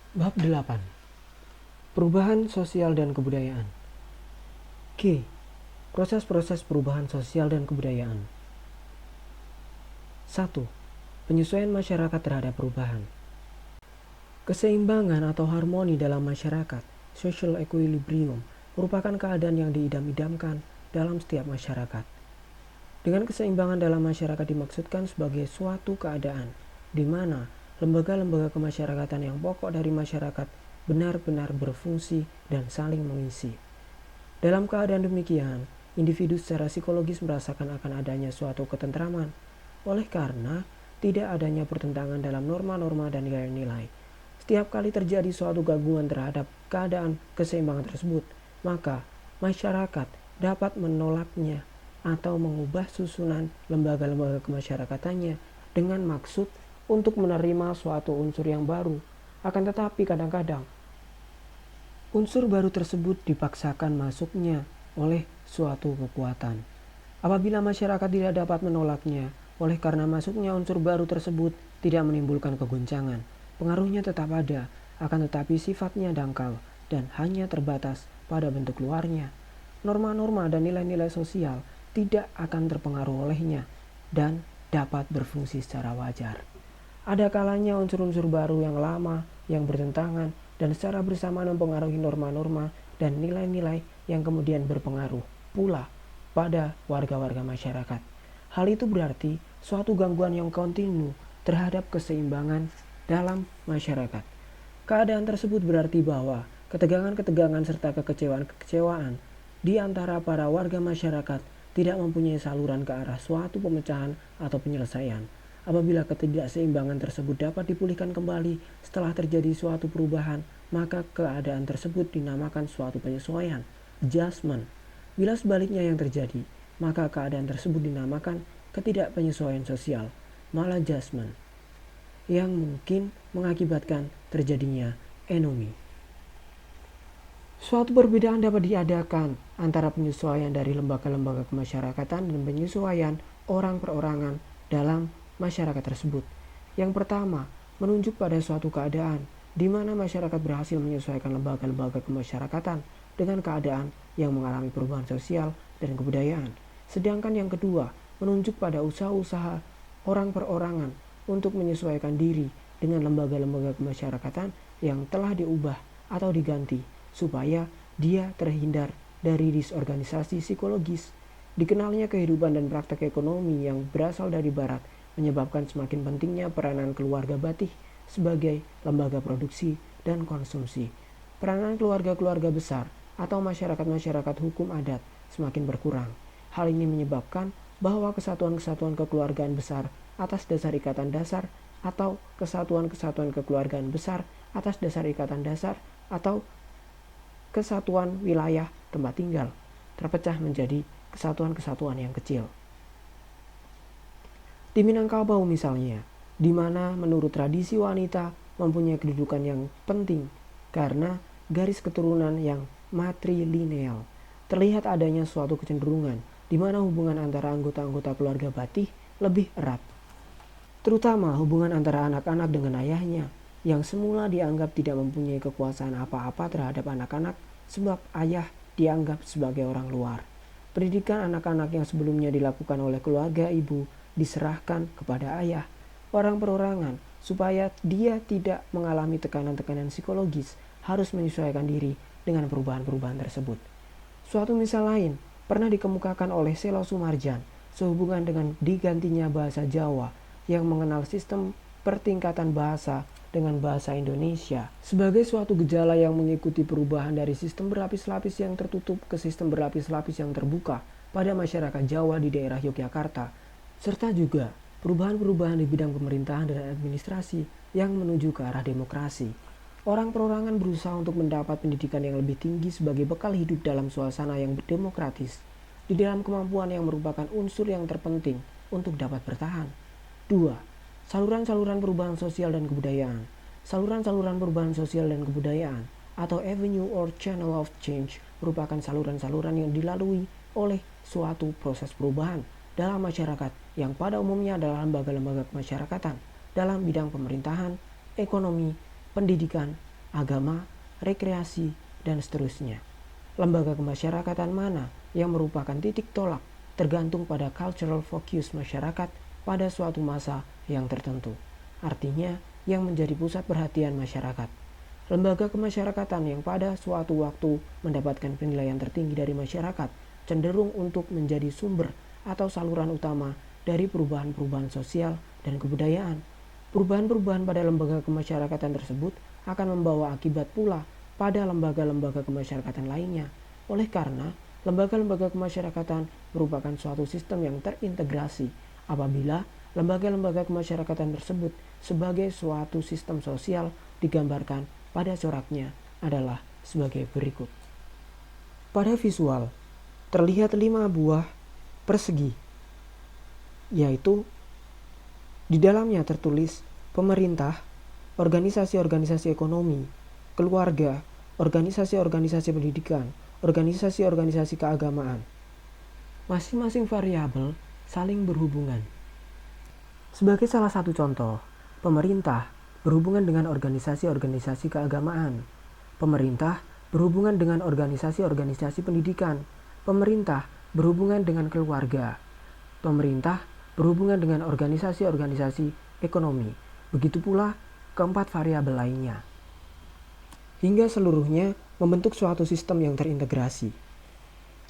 Bab 8. Perubahan sosial dan kebudayaan. G. Proses-proses perubahan sosial dan kebudayaan. 1. Penyesuaian masyarakat terhadap perubahan. Keseimbangan atau harmoni dalam masyarakat, social equilibrium, merupakan keadaan yang diidam-idamkan dalam setiap masyarakat. Dengan keseimbangan dalam masyarakat dimaksudkan sebagai suatu keadaan di mana lembaga-lembaga kemasyarakatan yang pokok dari masyarakat benar-benar berfungsi dan saling mengisi. Dalam keadaan demikian, individu secara psikologis merasakan akan adanya suatu ketentraman, oleh karena tidak adanya pertentangan dalam norma-norma dan nilai-nilai. Setiap kali terjadi suatu gangguan terhadap keadaan keseimbangan tersebut, maka masyarakat dapat menolaknya atau mengubah susunan lembaga-lembaga kemasyarakatannya dengan maksud untuk menerima suatu unsur yang baru. Akan tetapi kadang-kadang unsur baru tersebut dipaksakan masuknya oleh suatu kekuatan. Apabila masyarakat tidak dapat menolaknya, oleh karena masuknya unsur baru tersebut tidak menimbulkan kegoncangan, pengaruhnya tetap ada, akan tetapi sifatnya dangkal dan hanya terbatas pada bentuk luarnya. Norma-norma dan nilai-nilai sosial tidak akan terpengaruh olehnya dan dapat berfungsi secara wajar. Ada kalanya unsur-unsur baru yang lama, yang bertentangan, dan secara bersamaan mempengaruhi norma-norma dan nilai-nilai yang kemudian berpengaruh pula pada warga-warga masyarakat. Hal itu berarti suatu gangguan yang kontinu terhadap keseimbangan dalam masyarakat. Keadaan tersebut berarti bahwa ketegangan-ketegangan serta kekecewaan-kekecewaan di antara para warga masyarakat tidak mempunyai saluran ke arah suatu pemecahan atau penyelesaian. Apabila ketidakseimbangan tersebut dapat dipulihkan kembali setelah terjadi suatu perubahan, maka keadaan tersebut dinamakan suatu penyesuaian, adjustment. Bila sebaliknya yang terjadi, maka keadaan tersebut dinamakan ketidakpenyesuaian sosial, maladjustment, yang mungkin mengakibatkan terjadinya anomi. Suatu perbedaan dapat diadakan antara penyesuaian dari lembaga-lembaga kemasyarakatan dan penyesuaian orang perorangan dalam masyarakat tersebut. Yang pertama, menunjuk pada suatu keadaan di mana masyarakat berhasil menyesuaikan lembaga-lembaga kemasyarakatan dengan keadaan yang mengalami perubahan sosial dan kebudayaan. Sedangkan yang kedua, menunjuk pada usaha-usaha orang perorangan untuk menyesuaikan diri dengan lembaga-lembaga kemasyarakatan yang telah diubah atau diganti supaya dia terhindar dari disorganisasi psikologis. Dikenalnya kehidupan dan praktek ekonomi yang berasal dari barat menyebabkan semakin pentingnya peranan keluarga Batih sebagai lembaga produksi dan konsumsi. Peranan keluarga-keluarga besar atau masyarakat-masyarakat hukum adat semakin berkurang. Hal ini menyebabkan bahwa kesatuan-kesatuan kekeluargaan besar atas dasar ikatan dasar atau kesatuan-kesatuan kekeluargaan besar atas dasar ikatan dasar atau kesatuan wilayah tempat tinggal terpecah menjadi kesatuan-kesatuan yang kecil. Di Minangkabau misalnya, di mana menurut tradisi wanita mempunyai kedudukan yang penting karena garis keturunan yang matrilineal, terlihat adanya suatu kecenderungan di mana hubungan antara anggota-anggota keluarga Batih lebih erat. Terutama hubungan antara anak-anak dengan ayahnya, yang semula dianggap tidak mempunyai kekuasaan apa-apa terhadap anak-anak sebab ayah dianggap sebagai orang luar. Pendidikan anak-anak yang sebelumnya dilakukan oleh keluarga ibu diserahkan kepada ayah, orang perorangan, supaya dia tidak mengalami tekanan-tekanan psikologis, harus menyesuaikan diri dengan perubahan-perubahan tersebut. Suatu misal lain pernah dikemukakan oleh Selo Sumarjan sehubungan dengan digantinya bahasa Jawa yang mengenal sistem pertingkatan bahasa dengan bahasa Indonesia sebagai suatu gejala yang mengikuti perubahan dari sistem berlapis-lapis yang tertutup ke sistem berlapis-lapis yang terbuka pada masyarakat Jawa di daerah Yogyakarta, serta juga perubahan-perubahan di bidang pemerintahan dan administrasi yang menuju ke arah demokrasi. Orang perorangan berusaha untuk mendapat pendidikan yang lebih tinggi sebagai bekal hidup dalam suasana yang demokratis, di dalam kemampuan yang merupakan unsur yang terpenting untuk dapat bertahan. 2. Saluran-saluran perubahan sosial dan kebudayaan. Saluran-saluran perubahan sosial dan kebudayaan atau avenue or channel of change merupakan saluran-saluran yang dilalui oleh suatu proses perubahan dalam masyarakat yang pada umumnya adalah lembaga-lembaga kemasyarakatan dalam bidang pemerintahan, ekonomi, pendidikan, agama, rekreasi, dan seterusnya. Lembaga kemasyarakatan mana yang merupakan titik tolak tergantung pada cultural focus masyarakat pada suatu masa yang tertentu. Artinya, yang menjadi pusat perhatian masyarakat. Lembaga kemasyarakatan yang pada suatu waktu mendapatkan penilaian tertinggi dari masyarakat cenderung untuk menjadi sumber atau saluran utama dari perubahan-perubahan sosial dan kebudayaan. Perubahan-perubahan pada lembaga kemasyarakatan tersebut akan membawa akibat pula pada lembaga-lembaga kemasyarakatan lainnya. Oleh karena, lembaga-lembaga kemasyarakatan merupakan suatu sistem yang terintegrasi apabila lembaga-lembaga kemasyarakatan tersebut sebagai suatu sistem sosial digambarkan pada coraknya adalah sebagai berikut. Pada visual, terlihat 5 buah persegi, yaitu di dalamnya tertulis pemerintah, organisasi-organisasi ekonomi, keluarga, organisasi-organisasi pendidikan, organisasi-organisasi keagamaan. Masing-masing variabel saling berhubungan. Sebagai salah satu contoh, pemerintah berhubungan dengan organisasi-organisasi keagamaan. Pemerintah berhubungan dengan organisasi-organisasi pendidikan. Pemerintah berhubungan dengan keluarga. Pemerintah berhubungan dengan organisasi-organisasi ekonomi. Begitu pula keempat variabel lainnya. Hingga seluruhnya membentuk suatu sistem yang terintegrasi.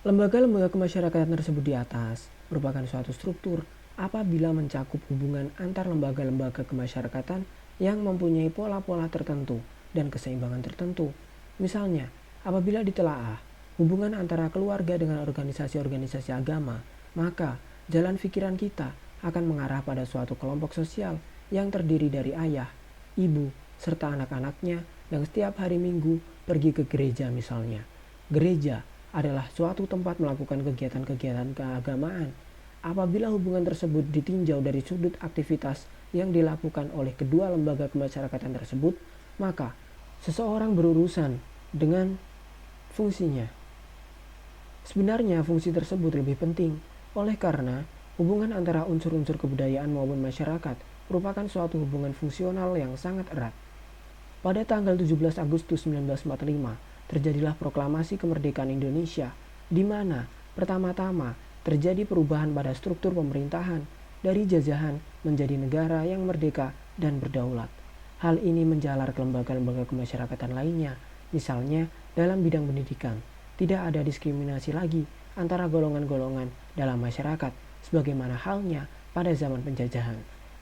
Lembaga-lembaga kemasyarakatan tersebut di atas merupakan suatu struktur apabila mencakup hubungan antar lembaga-lembaga kemasyarakatan yang mempunyai pola-pola tertentu dan keseimbangan tertentu. Misalnya, apabila ditelaah hubungan antara keluarga dengan organisasi-organisasi agama, maka jalan pikiran kita akan mengarah pada suatu kelompok sosial yang terdiri dari ayah, ibu, serta anak-anaknya yang setiap hari Minggu pergi ke gereja misalnya. Gereja adalah suatu tempat melakukan kegiatan-kegiatan keagamaan. Apabila hubungan tersebut ditinjau dari sudut aktivitas yang dilakukan oleh kedua lembaga kemasyarakatan tersebut, maka seseorang berurusan dengan fungsinya. Sebenarnya fungsi tersebut lebih penting, oleh karena hubungan antara unsur-unsur kebudayaan maupun masyarakat merupakan suatu hubungan fungsional yang sangat erat. Pada tanggal 17 Agustus 1945, terjadilah proklamasi kemerdekaan Indonesia, di mana pertama-tama terjadi perubahan pada struktur pemerintahan dari jajahan menjadi negara yang merdeka dan berdaulat. Hal ini menjalar ke lembaga-lembaga kemasyarakatan lainnya, misalnya dalam bidang pendidikan. Tidak ada diskriminasi lagi antara golongan-golongan dalam masyarakat, sebagaimana halnya pada zaman penjajahan.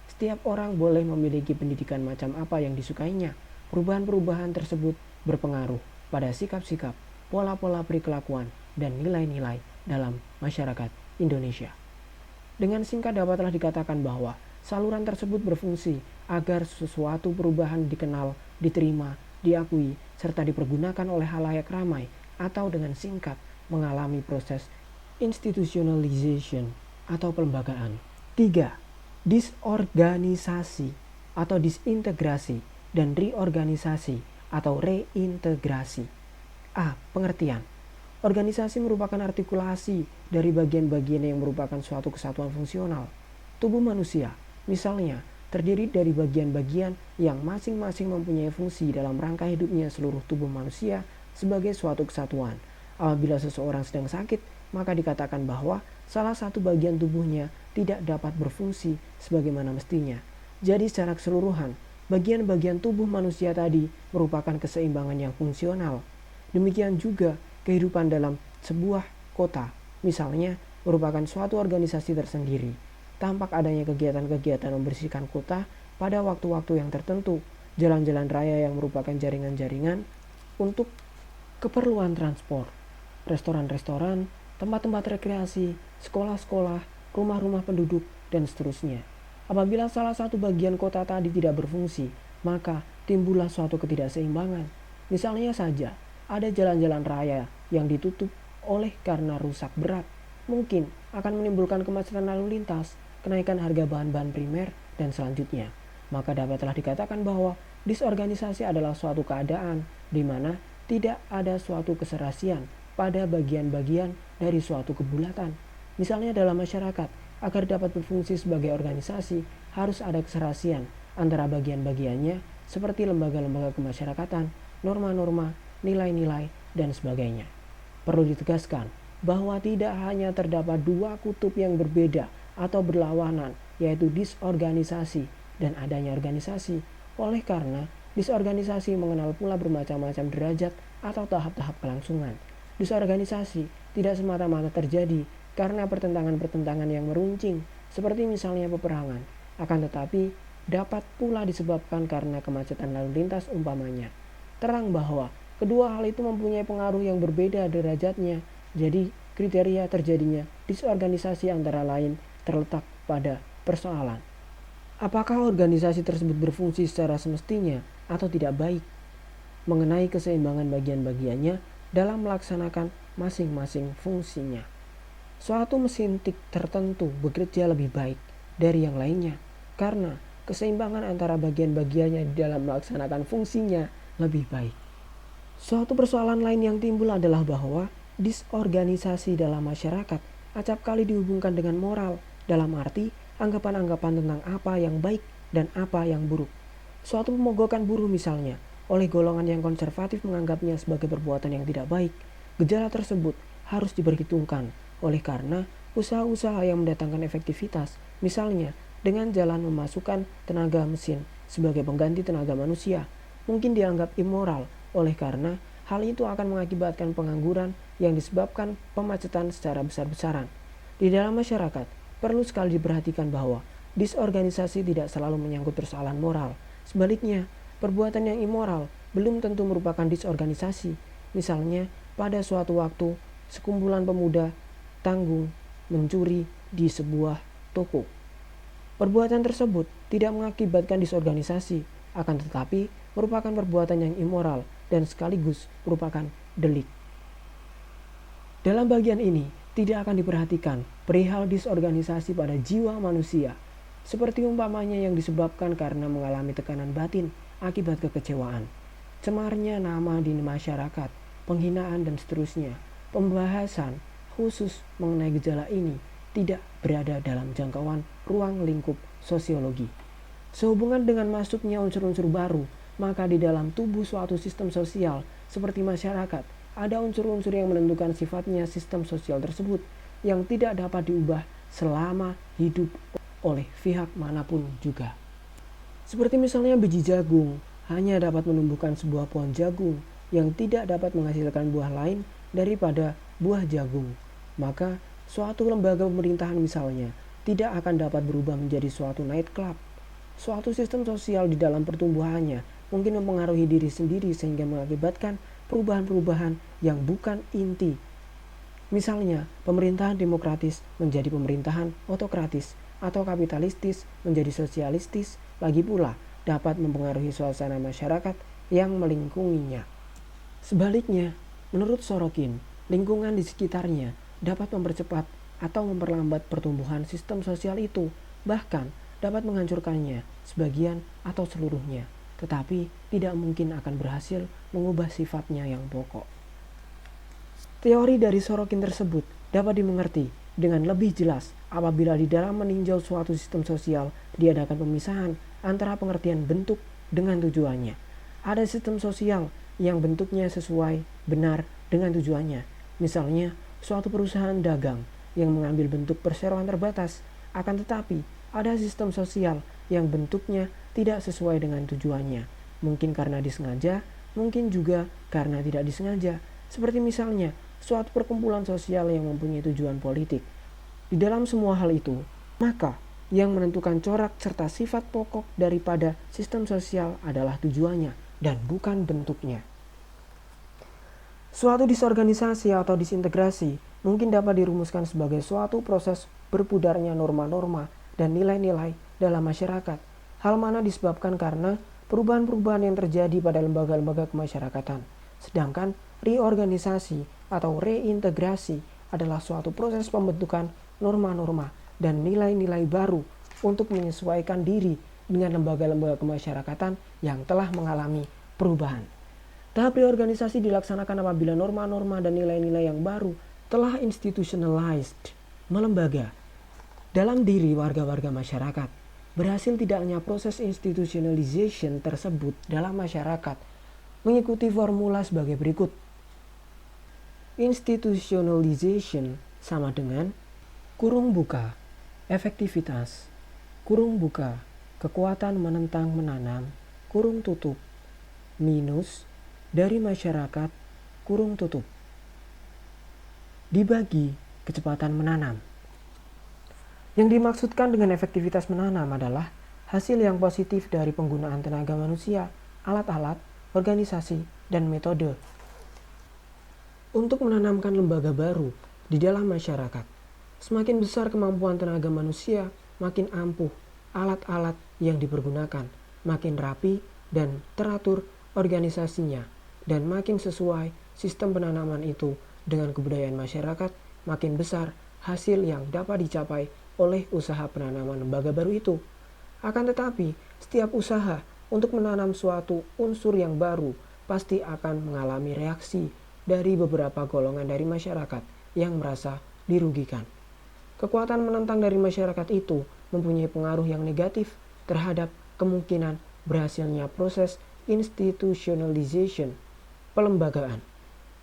Setiap orang boleh memiliki pendidikan macam apa yang disukainya. Perubahan-perubahan tersebut berpengaruh pada sikap-sikap, pola-pola perilakuan, dan nilai-nilai dalam masyarakat Indonesia. Dengan singkat dapatlah dikatakan bahwa saluran tersebut berfungsi agar sesuatu perubahan dikenal, diterima, diakui, serta dipergunakan oleh halayak ramai, atau dengan singkat mengalami proses institutionalization atau pelembagaan. 3. Disorganisasi atau disintegrasi dan reorganisasi atau reintegrasi. A. Pengertian. Organisasi merupakan artikulasi dari bagian-bagian yang merupakan suatu kesatuan fungsional. Tubuh manusia, misalnya, terdiri dari bagian-bagian yang masing-masing mempunyai fungsi dalam rangka hidupnya seluruh tubuh manusia sebagai suatu kesatuan. Apabila seseorang sedang sakit, maka dikatakan bahwa salah satu bagian tubuhnya tidak dapat berfungsi sebagaimana mestinya. Jadi secara keseluruhan, bagian-bagian tubuh manusia tadi merupakan keseimbangan yang fungsional. Demikian juga kehidupan dalam sebuah kota, misalnya, merupakan suatu organisasi tersendiri. Tampak adanya kegiatan-kegiatan membersihkan kota pada waktu-waktu yang tertentu, jalan-jalan raya yang merupakan jaringan-jaringan untuk keperluan transport, restoran-restoran, tempat-tempat rekreasi, sekolah-sekolah, rumah-rumah penduduk, dan seterusnya. Apabila salah satu bagian kota tadi tidak berfungsi, maka timbullah suatu ketidakseimbangan. Misalnya saja, ada jalan-jalan raya yang ditutup oleh karena rusak berat. Mungkin akan menimbulkan kemacetan lalu lintas, kenaikan harga bahan-bahan primer, dan selanjutnya. Maka dapatlah dikatakan bahwa disorganisasi adalah suatu keadaan di mana tidak ada suatu keserasian pada bagian-bagian dari suatu kebulatan. Misalnya dalam masyarakat, agar dapat berfungsi sebagai organisasi, harus ada keserasian antara bagian-bagiannya seperti lembaga-lembaga kemasyarakatan norma-norma, nilai-nilai, dan sebagainya. Perlu ditegaskan bahwa tidak hanya terdapat dua kutub yang berbeda atau berlawanan, yaitu disorganisasi dan adanya organisasi. Oleh karena disorganisasi mengenal pula bermacam-macam derajat atau tahap-tahap kelangsungan. Disorganisasi tidak semata-mata terjadi karena pertentangan-pertentangan yang meruncing, seperti misalnya peperangan, akan tetapi dapat pula disebabkan karena kemacetan lalu lintas umpamanya. Terang bahwa kedua hal itu mempunyai pengaruh yang berbeda derajatnya. Jadi kriteria terjadinya disorganisasi antara lain terletak pada persoalan apakah organisasi tersebut berfungsi secara semestinya atau tidak baik, mengenai keseimbangan bagian-bagiannya dalam melaksanakan masing-masing fungsinya. Suatu mesin tik tertentu bekerja lebih baik dari yang lainnya karena keseimbangan antara bagian-bagiannya di dalam melaksanakan fungsinya lebih baik. Suatu persoalan lain yang timbul adalah bahwa disorganisasi dalam masyarakat acap kali dihubungkan dengan moral, dalam arti anggapan-anggapan tentang apa yang baik dan apa yang buruk. Suatu pemogokan buruh misalnya, oleh golongan yang konservatif menganggapnya sebagai perbuatan yang tidak baik. Gejala tersebut harus diperhitungkan oleh karena usaha-usaha yang mendatangkan efektivitas, misalnya dengan jalan memasukkan tenaga mesin sebagai pengganti tenaga manusia, mungkin dianggap immoral oleh karena hal itu akan mengakibatkan pengangguran yang disebabkan pemacetan secara besar-besaran. Di dalam masyarakat, perlu sekali diperhatikan bahwa disorganisasi tidak selalu menyangkut persoalan moral. Sebaliknya, perbuatan yang immoral belum tentu merupakan disorganisasi. Misalnya, pada suatu waktu, sekumpulan pemuda tanggung mencuri di sebuah toko. Perbuatan tersebut tidak mengakibatkan disorganisasi, akan tetapi merupakan perbuatan yang immoral dan sekaligus merupakan delik. Dalam bagian ini, tidak akan diperhatikan perihal disorganisasi pada jiwa manusia, seperti umpamanya yang disebabkan karena mengalami tekanan batin akibat kekecewaan, cemarnya nama di masyarakat, penghinaan dan seterusnya. Pembahasan khusus mengenai gejala ini tidak berada dalam jangkauan ruang lingkup sosiologi. Sehubungan dengan masuknya unsur-unsur baru, maka di dalam tubuh suatu sistem sosial seperti masyarakat, ada unsur-unsur yang menentukan sifatnya sistem sosial tersebut yang tidak dapat diubah selama hidup oleh pihak manapun juga. Seperti misalnya biji jagung hanya dapat menumbuhkan sebuah pohon jagung yang tidak dapat menghasilkan buah lain daripada buah jagung. Maka suatu lembaga pemerintahan misalnya tidak akan dapat berubah menjadi suatu night club. Suatu sistem sosial di dalam pertumbuhannya mungkin mempengaruhi diri sendiri sehingga mengakibatkan perubahan-perubahan yang bukan inti. Misalnya, pemerintahan demokratis menjadi pemerintahan otokratis atau kapitalistis menjadi sosialistis, lagi pula dapat mempengaruhi suasana masyarakat yang melingkunginya. Sebaliknya, menurut Sorokin, lingkungan di sekitarnya dapat mempercepat atau memperlambat pertumbuhan sistem sosial itu, bahkan dapat menghancurkannya sebagian atau seluruhnya, tetapi tidak mungkin akan berhasil mengubah sifatnya yang pokok. Teori dari Sorokin tersebut dapat dimengerti dengan lebih jelas apabila di dalam meninjau suatu sistem sosial diadakan pemisahan antara pengertian bentuk dengan tujuannya. Ada sistem sosial yang bentuknya sesuai benar dengan tujuannya. Misalnya, suatu perusahaan dagang yang mengambil bentuk perseroan terbatas, akan tetapi ada sistem sosial yang bentuknya tidak sesuai dengan tujuannya, mungkin karena disengaja, mungkin juga karena tidak disengaja, seperti misalnya suatu perkumpulan sosial yang mempunyai tujuan politik. Di dalam semua hal itu, maka yang menentukan corak serta sifat pokok daripada sistem sosial adalah tujuannya dan bukan bentuknya. Suatu disorganisasi atau disintegrasi mungkin dapat dirumuskan sebagai suatu proses berpudarnya norma-norma dan nilai-nilai dalam masyarakat, hal mana disebabkan karena perubahan-perubahan yang terjadi pada lembaga-lembaga kemasyarakatan. Sedangkan reorganisasi atau reintegrasi adalah suatu proses pembentukan norma-norma dan nilai-nilai baru untuk menyesuaikan diri dengan lembaga-lembaga kemasyarakatan yang telah mengalami perubahan. Tahap reorganisasi dilaksanakan apabila norma-norma dan nilai-nilai yang baru telah institutionalized, melembaga, dalam diri warga-warga masyarakat. Berhasil tidak hanya proses institutionalization tersebut dalam masyarakat, mengikuti formula sebagai berikut. Institutionalization sama dengan kurung buka, efektivitas, kurung buka, kekuatan menentang menanam, kurung tutup, minus dari masyarakat, kurung tutup. Dibagi kecepatan menanam. Yang dimaksudkan dengan efektivitas menanam adalah hasil yang positif dari penggunaan tenaga manusia, alat-alat, organisasi, dan metode untuk menanamkan lembaga baru di dalam masyarakat. Semakin besar kemampuan tenaga manusia, makin ampuh alat-alat yang dipergunakan, makin rapi dan teratur organisasinya, dan makin sesuai sistem penanaman itu dengan kebudayaan masyarakat, makin besar hasil yang dapat dicapai oleh usaha penanaman lembaga baru itu. Akan tetapi, setiap usaha untuk menanam suatu unsur yang baru pasti akan mengalami reaksi dari beberapa golongan dari masyarakat yang merasa dirugikan. Kekuatan menentang dari masyarakat itu mempunyai pengaruh yang negatif terhadap kemungkinan berhasilnya proses institutionalization, pelembagaan.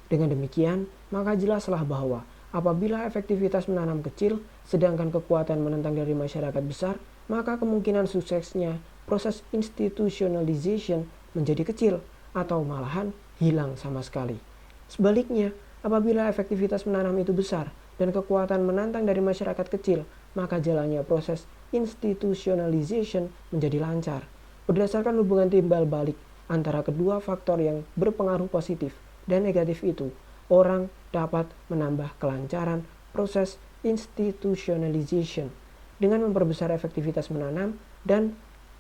Dengan demikian, maka jelaslah bahwa apabila efektivitas menanam kecil, sedangkan kekuatan menentang dari masyarakat besar, maka kemungkinan suksesnya proses institutionalization menjadi kecil atau malahan hilang sama sekali. Sebaliknya, apabila efektivitas menanam itu besar dan kekuatan menantang dari masyarakat kecil, maka jalannya proses institutionalization menjadi lancar. Berdasarkan hubungan timbal balik antara kedua faktor yang berpengaruh positif dan negatif itu, orang dapat menambah kelancaran proses institutionalization dengan memperbesar efektivitas menanam dan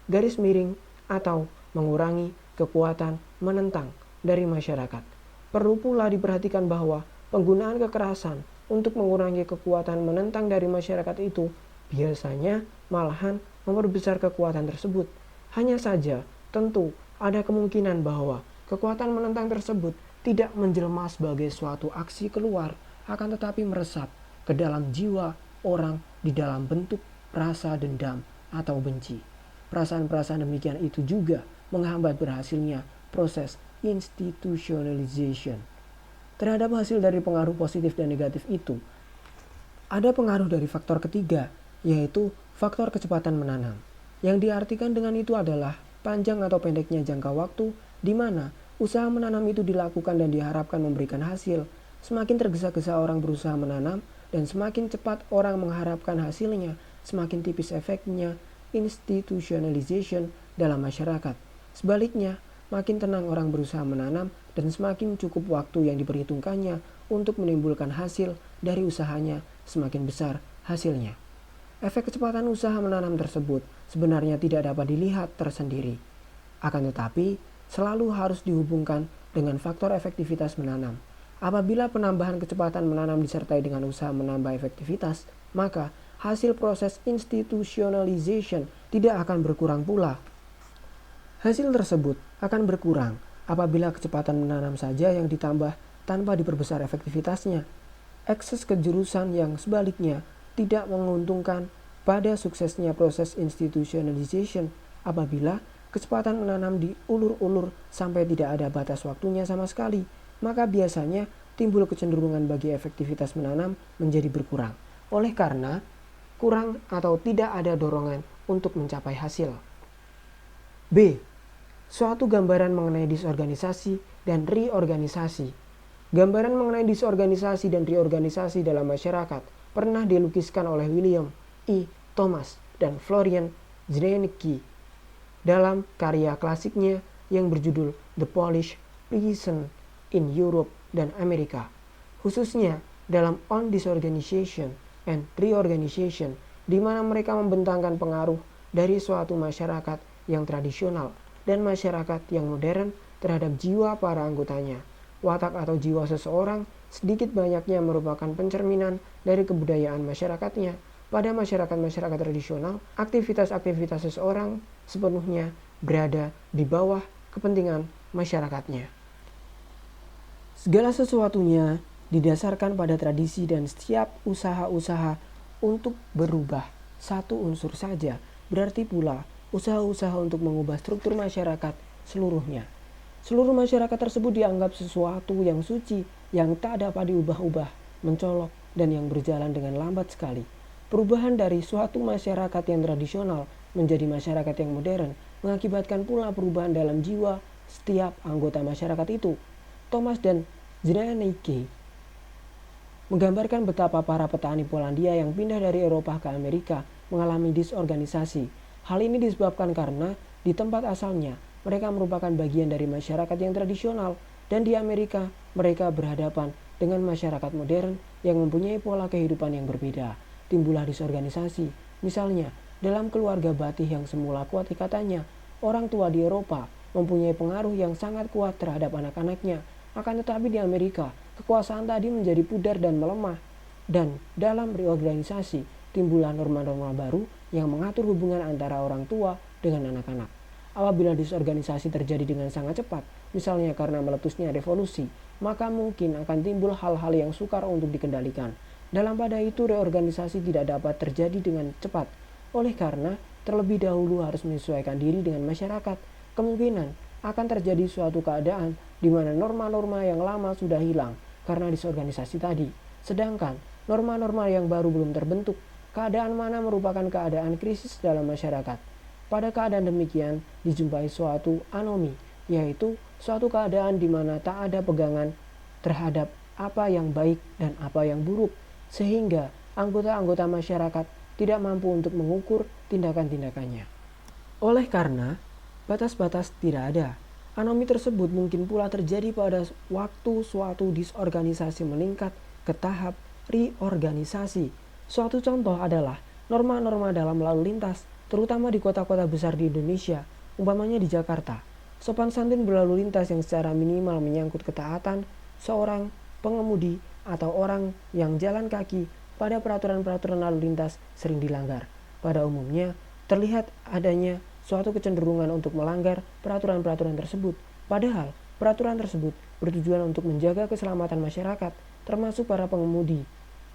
garis miring atau mengurangi kekuatan menentang dari masyarakat. Perlu pula diperhatikan bahwa penggunaan kekerasan untuk mengurangi kekuatan menentang dari masyarakat itu biasanya malahan memperbesar kekuatan tersebut. Hanya saja, tentu ada kemungkinan bahwa kekuatan menentang tersebut tidak menjelma sebagai suatu aksi keluar, akan tetapi meresap ke dalam jiwa orang di dalam bentuk rasa dendam atau benci. Perasaan-perasaan demikian itu juga menghambat berhasilnya proses institutionalization. Terhadap hasil dari pengaruh positif dan negatif itu, ada pengaruh dari faktor ketiga, yaitu faktor kecepatan menanam. Yang diartikan dengan itu adalah panjang atau pendeknya jangka waktu di mana usaha menanam itu dilakukan dan diharapkan memberikan hasil. Semakin tergesa-gesa orang berusaha menanam dan semakin cepat orang mengharapkan hasilnya, semakin tipis efeknya institutionalization dalam masyarakat. Sebaliknya, makin tenang orang berusaha menanam dan semakin cukup waktu yang diperhitungkannya untuk menimbulkan hasil dari usahanya, semakin besar hasilnya. Efek kecepatan usaha menanam tersebut sebenarnya tidak dapat dilihat tersendiri. Akan tetapi, selalu harus dihubungkan dengan faktor efektivitas menanam. Apabila penambahan kecepatan menanam disertai dengan usaha menambah efektivitas, maka hasil proses institutionalization tidak akan berkurang pula. Hasil tersebut akan berkurang apabila kecepatan menanam saja yang ditambah tanpa diperbesar efektivitasnya. Ekses kejurusan yang sebaliknya tidak menguntungkan pada suksesnya proses institutionalization apabila kecepatan menanam diulur-ulur sampai tidak ada batas waktunya sama sekali, maka biasanya timbul kecenderungan bagi efektivitas menanam menjadi berkurang. Oleh karena kurang atau tidak ada dorongan untuk mencapai hasil. B. Suatu gambaran mengenai disorganisasi dan reorganisasi. Gambaran mengenai disorganisasi dan reorganisasi dalam masyarakat pernah dilukiskan oleh William E. Thomas dan Florian Zdenicki dalam karya klasiknya yang berjudul The Polish Peasant in Europe dan Amerika, khususnya dalam On Disorganization and Reorganization, di mana mereka membentangkan pengaruh dari suatu masyarakat yang tradisional dan masyarakat yang modern terhadap jiwa para anggotanya. Watak atau jiwa seseorang sedikit banyaknya merupakan pencerminan dari kebudayaan masyarakatnya. Pada masyarakat-masyarakat tradisional, aktivitas-aktivitas seseorang sepenuhnya berada di bawah kepentingan masyarakatnya. Segala sesuatunya didasarkan pada tradisi dan setiap usaha-usaha untuk berubah satu unsur saja berarti pula usaha-usaha untuk mengubah struktur masyarakat seluruhnya. Seluruh masyarakat tersebut dianggap sesuatu yang suci, yang tak dapat diubah-ubah, mencolok, dan yang berjalan dengan lambat sekali. Perubahan dari suatu masyarakat yang tradisional menjadi masyarakat yang modern mengakibatkan pula perubahan dalam jiwa setiap anggota masyarakat itu. Thomas dan Zdenek menggambarkan betapa para petani Polandia yang pindah dari Eropa ke Amerika mengalami disorganisasi. Hal ini disebabkan karena di tempat asalnya mereka merupakan bagian dari masyarakat yang tradisional, dan di Amerika mereka berhadapan dengan masyarakat modern yang mempunyai pola kehidupan yang berbeda. Timbullah disorganisasi. Misalnya, dalam keluarga Batih yang semula kuat ikatannya, orang tua di Eropa mempunyai pengaruh yang sangat kuat terhadap anak-anaknya. Akan tetapi di Amerika, kekuasaan tadi menjadi pudar dan melemah. Dan dalam reorganisasi, timbullah norma-norma baru yang mengatur hubungan antara orang tua dengan anak-anak. Apabila disorganisasi terjadi dengan sangat cepat, misalnya karena meletusnya revolusi, maka mungkin akan timbul hal-hal yang sukar untuk dikendalikan. Dalam pada itu, reorganisasi tidak dapat terjadi dengan cepat, oleh karena terlebih dahulu harus menyesuaikan diri dengan masyarakat. Kemungkinan akan terjadi suatu keadaan di mana norma-norma yang lama sudah hilang karena disorganisasi tadi, sedangkan norma-norma yang baru belum terbentuk. Keadaan mana merupakan keadaan krisis dalam masyarakat. Pada keadaan demikian dijumpai suatu anomi, yaitu suatu keadaan di mana tak ada pegangan terhadap apa yang baik dan apa yang buruk, sehingga anggota-anggota masyarakat tidak mampu untuk mengukur tindakan-tindakannya. Oleh karena batas-batas tidak ada, anomi tersebut mungkin pula terjadi pada waktu suatu disorganisasi meningkat ke tahap reorganisasi. Suatu contoh adalah norma-norma dalam lalu lintas, terutama di kota-kota besar di Indonesia, umpamanya di Jakarta. Sopan santun berlalu lintas yang secara minimal menyangkut ketaatan seorang pengemudi atau orang yang jalan kaki pada peraturan-peraturan lalu lintas sering dilanggar. Pada umumnya, terlihat adanya suatu kecenderungan untuk melanggar peraturan-peraturan tersebut. Padahal, peraturan tersebut bertujuan untuk menjaga keselamatan masyarakat, termasuk para pengemudi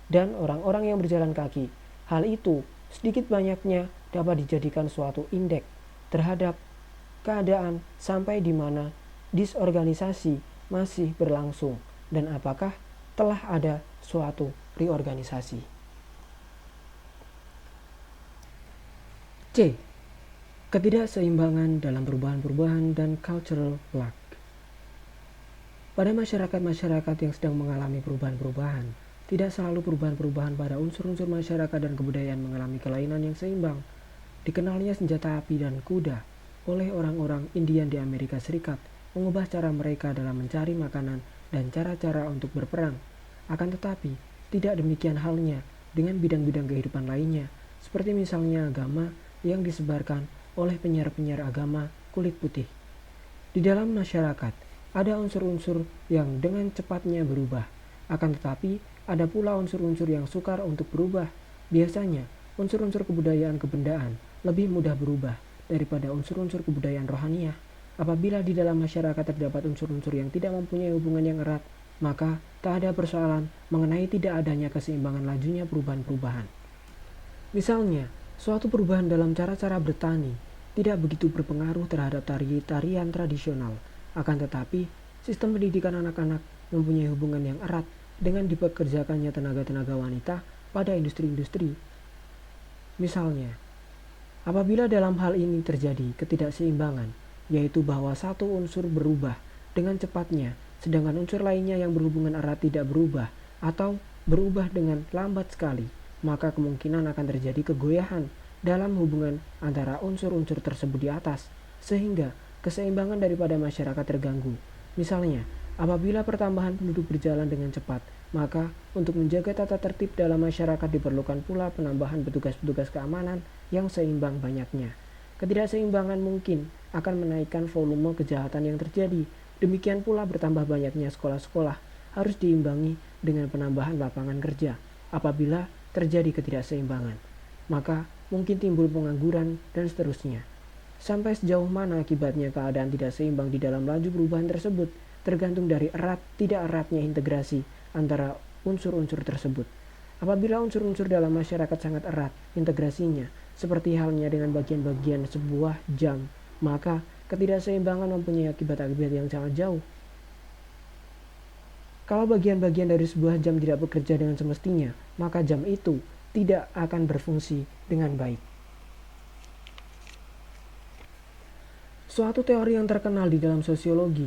dan orang-orang yang berjalan kaki. Hal itu sedikit banyaknya dapat dijadikan suatu indeks terhadap keadaan sampai di mana disorganisasi masih berlangsung dan apakah telah ada suatu reorganisasi. C. Ketidakseimbangan dalam perubahan-perubahan dan cultural lag. Pada masyarakat-masyarakat yang sedang mengalami perubahan-perubahan, tidak selalu perubahan-perubahan pada unsur-unsur masyarakat dan kebudayaan mengalami kelainan yang seimbang. Dikenalnya senjata api dan kuda oleh orang-orang Indian di Amerika Serikat mengubah cara mereka dalam mencari makanan dan cara-cara untuk berperang. Akan tetapi, tidak demikian halnya dengan bidang-bidang kehidupan lainnya, seperti misalnya agama yang disebarkan oleh penyiar-penyiar agama kulit putih. Di dalam masyarakat, ada unsur-unsur yang dengan cepatnya berubah. Akan tetapi, ada pula unsur-unsur yang sukar untuk berubah. Biasanya, unsur-unsur kebudayaan kebendaan lebih mudah berubah daripada unsur-unsur kebudayaan rohaniah. Apabila di dalam masyarakat terdapat unsur-unsur yang tidak mempunyai hubungan yang erat, maka tak ada persoalan mengenai tidak adanya keseimbangan lajunya perubahan-perubahan. Misalnya, suatu perubahan dalam cara-cara bertani tidak begitu berpengaruh terhadap tari-tarian tradisional. Akan tetapi, sistem pendidikan anak-anak mempunyai hubungan yang erat dengan dipekerjakannya tenaga-tenaga wanita pada industri-industri. Misalnya, apabila dalam hal ini terjadi ketidakseimbangan, yaitu bahwa satu unsur berubah dengan cepatnya, sedangkan unsur lainnya yang berhubungan erat tidak berubah atau berubah dengan lambat sekali, maka kemungkinan akan terjadi kegoyahan dalam hubungan antara unsur-unsur tersebut di atas, sehingga keseimbangan daripada masyarakat terganggu. Misalnya, apabila pertambahan penduduk berjalan dengan cepat, maka untuk menjaga tata tertib dalam masyarakat diperlukan pula penambahan petugas-petugas keamanan yang seimbang banyaknya. Ketidakseimbangan mungkin akan menaikkan volume kejahatan yang terjadi. Demikian pula bertambah banyaknya sekolah-sekolah harus diimbangi dengan penambahan lapangan kerja. Apabila terjadi ketidakseimbangan, maka mungkin timbul pengangguran dan seterusnya. Sampai sejauh mana akibatnya keadaan tidak seimbang di dalam laju perubahan tersebut tergantung dari erat tidak eratnya integrasi antara unsur-unsur tersebut. Apabila unsur-unsur dalam masyarakat sangat erat integrasinya, seperti halnya dengan bagian-bagian sebuah jam, maka ketidakseimbangan mempunyai akibat-akibat yang sangat jauh. Kalau bagian-bagian dari sebuah jam tidak bekerja dengan semestinya, maka jam itu tidak akan berfungsi dengan baik. Suatu teori yang terkenal di dalam sosiologi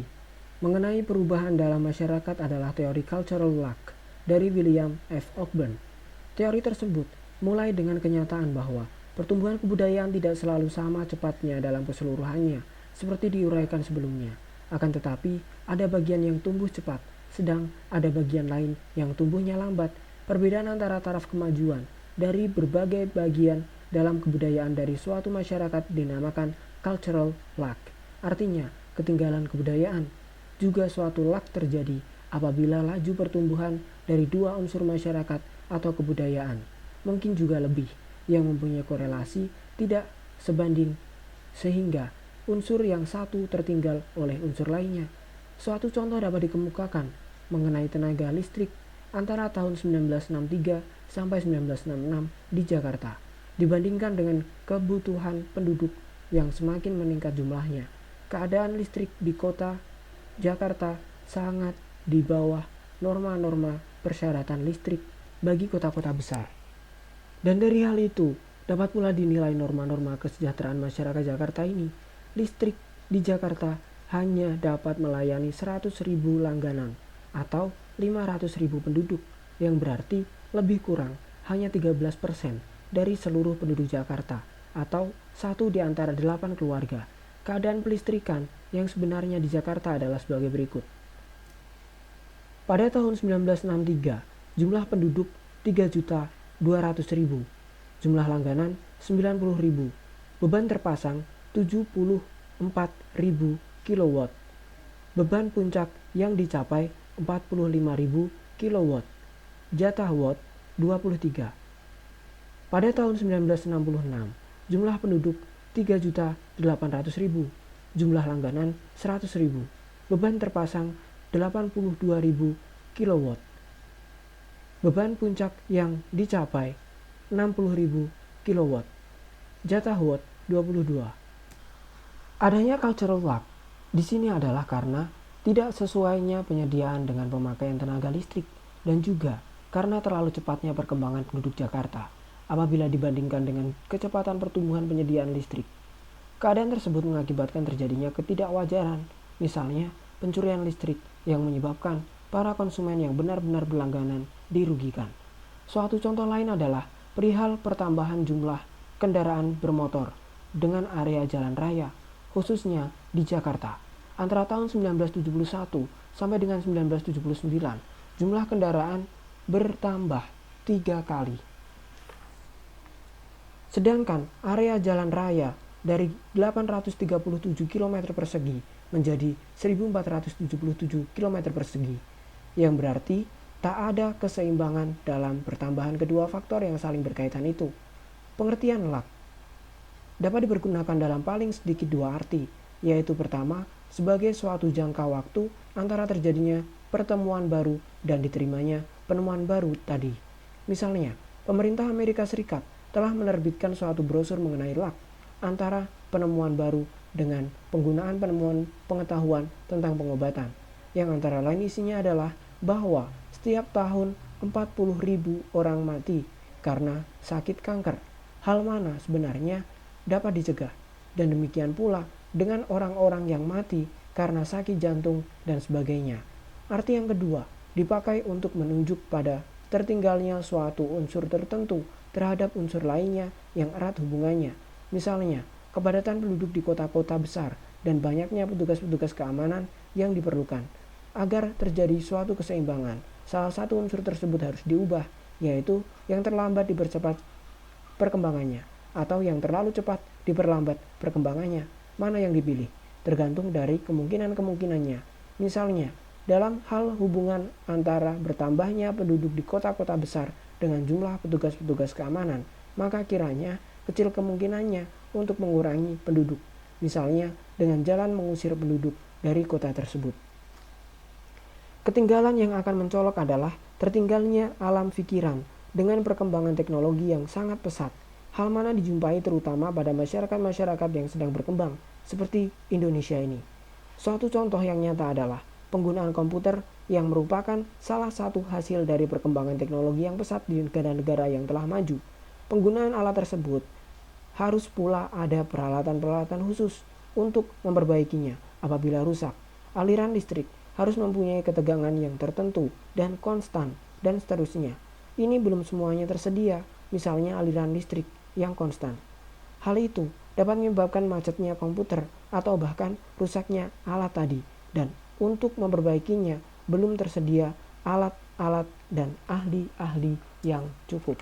mengenai perubahan dalam masyarakat adalah teori cultural lag dari William F. Ogburn. Teori tersebut mulai dengan kenyataan bahwa pertumbuhan kebudayaan tidak selalu sama cepatnya dalam keseluruhannya, seperti diuraikan sebelumnya. Akan tetapi, ada bagian yang tumbuh cepat, sedang ada bagian lain yang tumbuhnya lambat. Perbedaan antara taraf kemajuan dari berbagai bagian dalam kebudayaan dari suatu masyarakat dinamakan cultural lag. Artinya, ketinggalan kebudayaan. Juga suatu lag terjadi apabila laju pertumbuhan dari dua unsur masyarakat atau kebudayaan, mungkin juga lebih, yang mempunyai korelasi tidak sebanding sehingga unsur yang satu tertinggal oleh unsur lainnya. Suatu contoh dapat dikemukakan mengenai tenaga listrik antara tahun 1963 sampai 1966 di Jakarta dibandingkan dengan kebutuhan penduduk yang semakin meningkat jumlahnya. Keadaan listrik di kota Jakarta sangat di bawah norma-norma persyaratan listrik bagi kota-kota besar. Dan dari hal itu dapat pula dinilai norma-norma kesejahteraan masyarakat Jakarta ini. Listrik di Jakarta hanya dapat melayani 100.000 langganan atau 500.000 penduduk, yang berarti lebih kurang hanya 13% dari seluruh penduduk Jakarta atau 1 di antara 8 keluarga. Keadaan pelistrikan yang sebenarnya di Jakarta adalah sebagai berikut. Pada tahun 1963, jumlah penduduk 3.200.000, jumlah langganan 90.000, beban terpasang 74.000 kW, beban puncak yang dicapai 45.000 kW, jatah watt 23. Pada tahun 1966, jumlah penduduk 3.800.000, jumlah langganan 100.000, beban terpasang 82.000 kW, beban puncak yang dicapai 60.000 kW, jatah watt 22. Adanya cultural lag di sini adalah karena tidak sesuainya penyediaan dengan pemakaian tenaga listrik dan juga karena terlalu cepatnya perkembangan penduduk Jakarta apabila dibandingkan dengan kecepatan pertumbuhan penyediaan listrik. Keadaan tersebut mengakibatkan terjadinya ketidakwajaran, misalnya pencurian listrik yang menyebabkan para konsumen yang benar-benar berlangganan dirugikan. Suatu contoh lain adalah perihal pertambahan jumlah kendaraan bermotor dengan area jalan raya, khususnya di Jakarta. Antara tahun 1971 sampai dengan 1979, jumlah kendaraan bertambah 3 kali. Sedangkan area jalan raya dari 837 km persegi menjadi 1477 km persegi, yang berarti tak ada keseimbangan dalam pertambahan kedua faktor yang saling berkaitan itu. Pengertian lag dapat dipergunakan dalam paling sedikit dua arti, yaitu pertama, sebagai suatu jangka waktu antara terjadinya pertemuan baru dan diterimanya penemuan baru tadi. Misalnya, pemerintah Amerika Serikat telah menerbitkan suatu brosur mengenai lag antara penemuan baru dengan penggunaan penemuan pengetahuan tentang pengobatan, yang antara lain isinya adalah bahwa setiap tahun 40.000 orang mati karena sakit kanker, hal mana sebenarnya dapat dicegah, dan demikian pula dengan orang-orang yang mati karena sakit jantung dan sebagainya. Arti yang kedua dipakai untuk menunjuk pada tertinggalnya suatu unsur tertentu terhadap unsur lainnya yang erat hubungannya. Misalnya, kepadatan penduduk di kota-kota besar dan banyaknya petugas-petugas keamanan yang diperlukan. Agar terjadi suatu keseimbangan, salah satu unsur tersebut harus diubah, yaitu yang terlambat dipercepat perkembangannya, atau yang terlalu cepat diperlambat perkembangannya. Mana yang dipilih? Tergantung dari kemungkinan-kemungkinannya. Misalnya, dalam hal hubungan antara bertambahnya penduduk di kota-kota besar dengan jumlah petugas-petugas keamanan, maka kiranya kecil kemungkinannya untuk mengurangi penduduk, misalnya dengan jalan mengusir penduduk dari kota tersebut. Ketinggalan yang akan mencolok adalah tertinggalnya alam pikiran dengan perkembangan teknologi yang sangat pesat, hal mana dijumpai terutama pada masyarakat-masyarakat yang sedang berkembang. seperti Indonesia ini. Suatu contoh yang nyata adalah penggunaan komputer yang merupakan salah satu hasil dari perkembangan teknologi yang pesat di negara-negara yang telah maju. Penggunaan alat tersebut harus pula ada peralatan-peralatan khusus untuk memperbaikinya apabila rusak. Aliran listrik harus mempunyai ketegangan yang tertentu dan konstan, dan seterusnya. Ini belum semuanya tersedia, misalnya aliran listrik yang konstan. Hal itu dapat menyebabkan macetnya komputer atau bahkan rusaknya alat tadi, dan untuk memperbaikinya belum tersedia alat-alat dan ahli-ahli yang cukup.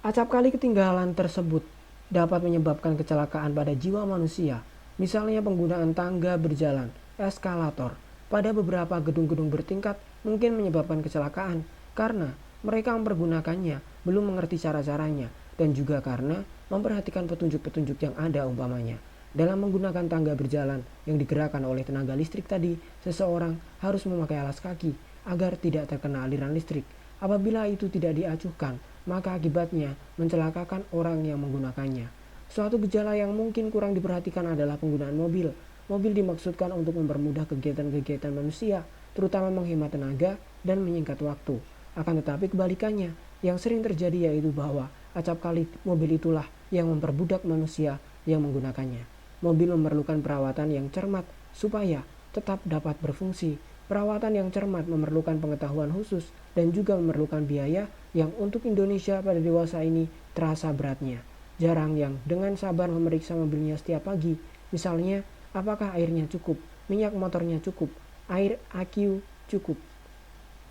Acapkali ketinggalan tersebut dapat menyebabkan kecelakaan pada jiwa manusia, misalnya penggunaan tangga berjalan, eskalator, pada beberapa gedung-gedung bertingkat mungkin menyebabkan kecelakaan karena mereka mempergunakannya belum mengerti cara-caranya, dan juga karena memperhatikan petunjuk-petunjuk yang ada umpamanya. Dalam menggunakan tangga berjalan yang digerakkan oleh tenaga listrik tadi, seseorang harus memakai alas kaki agar tidak terkena aliran listrik. Apabila itu tidak diacuhkan, maka akibatnya mencelakakan orang yang menggunakannya. Suatu gejala yang mungkin kurang diperhatikan adalah penggunaan mobil. Mobil dimaksudkan untuk mempermudah kegiatan-kegiatan manusia, terutama menghemat tenaga dan menyingkat waktu. Akan tetapi kebalikannya, yang sering terjadi yaitu bahwa acapkali mobil itulah yang memperbudak manusia yang menggunakannya. Mobil memerlukan perawatan yang cermat supaya tetap dapat berfungsi. Perawatan yang cermat memerlukan pengetahuan khusus dan juga memerlukan biaya yang untuk Indonesia pada dewasa ini terasa beratnya. Jarang yang dengan sabar memeriksa mobilnya setiap pagi. Misalnya, apakah airnya cukup, minyak motornya cukup, air aki cukup,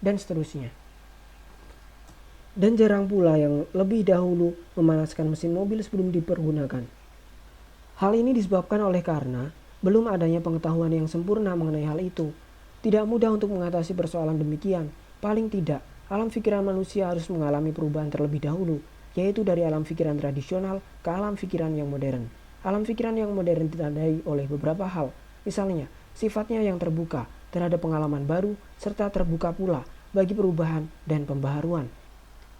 dan seterusnya. Dan jarang pula yang lebih dahulu memanaskan mesin mobil sebelum dipergunakan. Hal ini disebabkan oleh karena belum adanya pengetahuan yang sempurna mengenai hal itu. Tidak mudah untuk mengatasi persoalan demikian. Paling tidak, alam pikiran manusia harus mengalami perubahan terlebih dahulu, yaitu dari alam pikiran tradisional ke alam pikiran yang modern. Alam pikiran yang modern ditandai oleh beberapa hal, misalnya sifatnya yang terbuka terhadap pengalaman baru, serta terbuka pula bagi perubahan dan pembaharuan.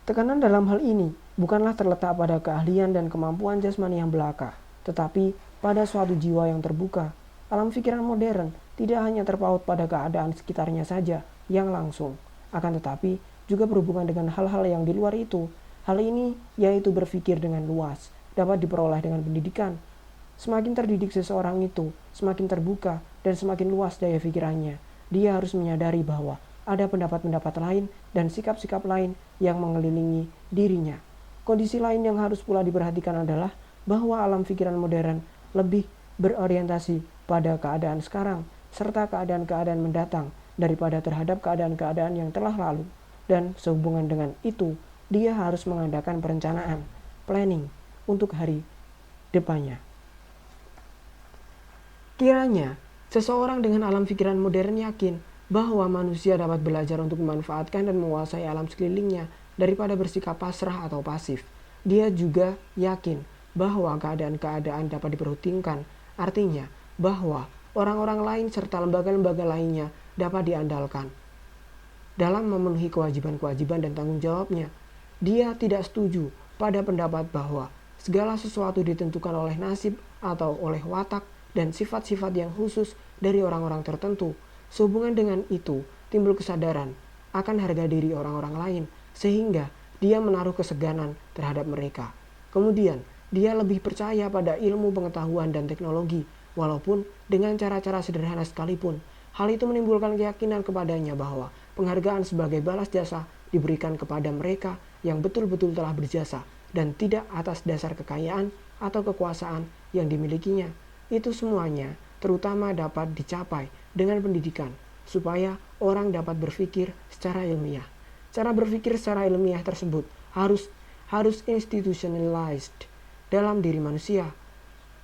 Tekanan dalam hal ini bukanlah terletak pada keahlian dan kemampuan jasmani yang belaka, tetapi pada suatu jiwa yang terbuka. Alam pikiran modern tidak hanya terpaut pada keadaan sekitarnya saja yang langsung, akan tetapi juga berhubungan dengan hal-hal yang di luar itu. Hal ini yaitu berpikir dengan luas, dapat diperoleh dengan pendidikan. Semakin terdidik seseorang itu, semakin terbuka dan semakin luas daya pikirannya. Dia harus menyadari bahwa ada pendapat-pendapat lain dan sikap-sikap lain yang mengelilingi dirinya. Kondisi lain yang harus pula diperhatikan adalah bahwa alam pikiran modern lebih berorientasi pada keadaan sekarang serta keadaan-keadaan mendatang daripada terhadap keadaan-keadaan yang telah lalu. Dan sehubungan dengan itu, dia harus mengadakan perencanaan, planning untuk hari depannya. Kiranya, seseorang dengan alam pikiran modern yakin bahwa manusia dapat belajar untuk memanfaatkan dan menguasai alam sekelilingnya daripada bersikap pasrah atau pasif. Dia juga yakin bahwa keadaan-keadaan dapat diperhitungkan, artinya bahwa orang-orang lain serta lembaga-lembaga lainnya dapat diandalkan dalam memenuhi kewajiban-kewajiban dan tanggung jawabnya. Dia tidak setuju pada pendapat bahwa segala sesuatu ditentukan oleh nasib atau oleh watak dan sifat-sifat yang khusus dari orang-orang tertentu. Sehubungan dengan itu, timbul kesadaran akan harga diri orang-orang lain, sehingga dia menaruh keseganan terhadap mereka. Kemudian, dia lebih percaya pada ilmu pengetahuan dan teknologi, walaupun dengan cara-cara sederhana sekalipun. Hal itu menimbulkan keyakinan kepadanya bahwa penghargaan sebagai balas jasa diberikan kepada mereka yang betul-betul telah berjasa dan tidak atas dasar kekayaan atau kekuasaan yang dimilikinya. Itu semuanya terutama dapat dicapai dengan pendidikan, supaya orang dapat berpikir secara ilmiah. Cara berpikir secara ilmiah tersebut harus institutionalized dalam diri manusia,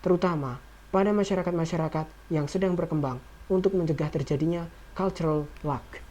terutama pada masyarakat-masyarakat yang sedang berkembang untuk mencegah terjadinya cultural lack.